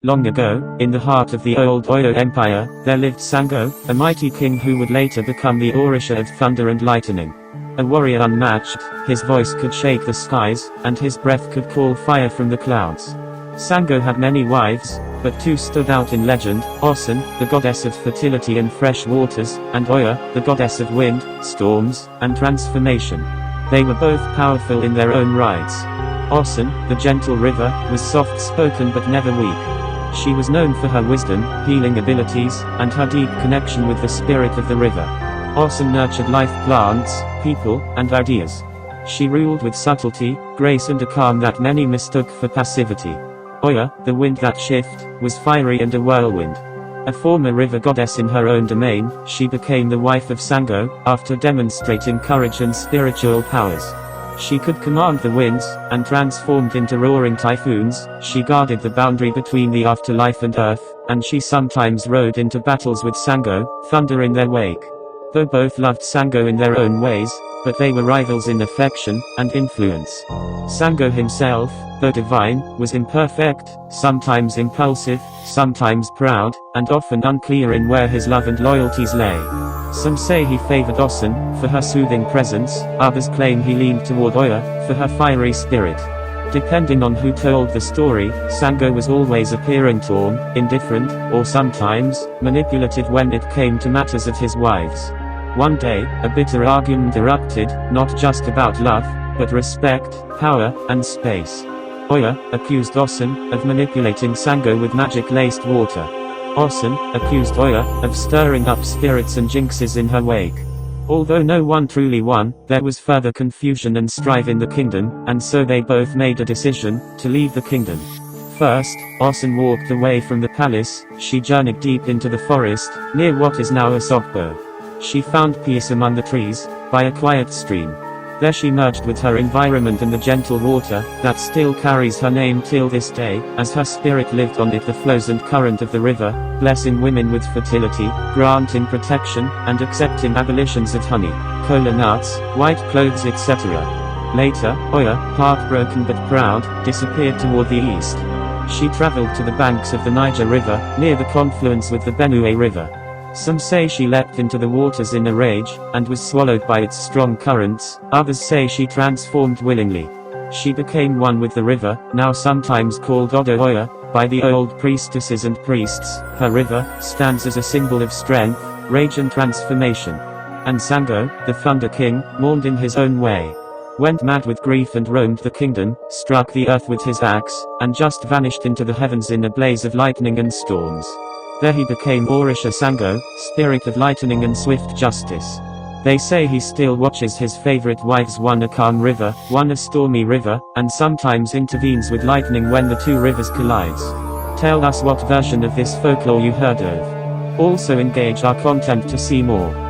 Long ago, in the heart of the old Oyo Empire, there lived Sango, a mighty king who would later become the Orisha of thunder and lightning. A warrior unmatched, his voice could shake the skies, and his breath could call fire from the clouds. Sango had many wives, but two stood out in legend: Osun, the goddess of fertility and fresh waters, and Oya, the goddess of wind, storms, and transformation. They were both powerful in their own rights. Osun, the gentle river, was soft-spoken but never weak. She was known for her wisdom, healing abilities, and her deep connection with the spirit of the river. Osun nurtured life plants, people, and ideas. She ruled with subtlety, grace and a calm that many mistook for passivity. Oya, the wind that shift, was fiery and a whirlwind. A former river goddess in her own domain, she became the wife of Sango, after demonstrating courage and spiritual powers. She could command the winds, and transformed into roaring typhoons. She guarded the boundary between the afterlife and earth, and she sometimes rode into battles with Sango, thunder in their wake. Though both loved Sango in their own ways, but they were rivals in affection and influence. Sango himself, though divine, was imperfect, sometimes impulsive, sometimes proud, and often unclear in where his love and loyalties lay. Some say he favored Osun, for her soothing presence; others claim he leaned toward Oya, for her fiery spirit. Depending on who told the story, Sango was always appearing torn, indifferent, or sometimes manipulative when it came to matters of his wives. One day, a bitter argument erupted, not just about love, but respect, power, and space. Oya accused Osun of manipulating Sango with magic-laced water. Osun accused Oya of stirring up spirits and jinxes in her wake. Although no one truly won, there was further confusion and strife in the kingdom, and so they both made a decision to leave the kingdom. First, Osun walked away from the palace. She journeyed deep into the forest, near what is now Osogbo. She found peace among the trees, by a quiet stream. There she merged with her environment and the gentle water, that still carries her name till this day, as her spirit lived on it the flows and current of the river, blessing women with fertility, granting protection, and accepting abolitions of honey, cola nuts, white clothes etc. Later, Oya, heartbroken but proud, disappeared toward the east. She traveled to the banks of the Niger River, near the confluence with the Benue River. Some say she leapt into the waters in a rage, and was swallowed by its strong currents. Others say she transformed willingly. She became one with the river, now sometimes called Odo Oya, by the old priestesses and priests. Her river stands as a symbol of strength, rage and transformation. And Sango, the Thunder King, mourned in his own way. Went mad with grief and roamed the kingdom, struck the earth with his axe, and just vanished into the heavens in a blaze of lightning and storms. There he became Orisha Sango, spirit of lightning and swift justice. They say he still watches his favorite wives, one a calm river, one a stormy river, and sometimes intervenes with lightning when the two rivers collides. Tell us what version of this folklore you heard of. Also engage our content to see more.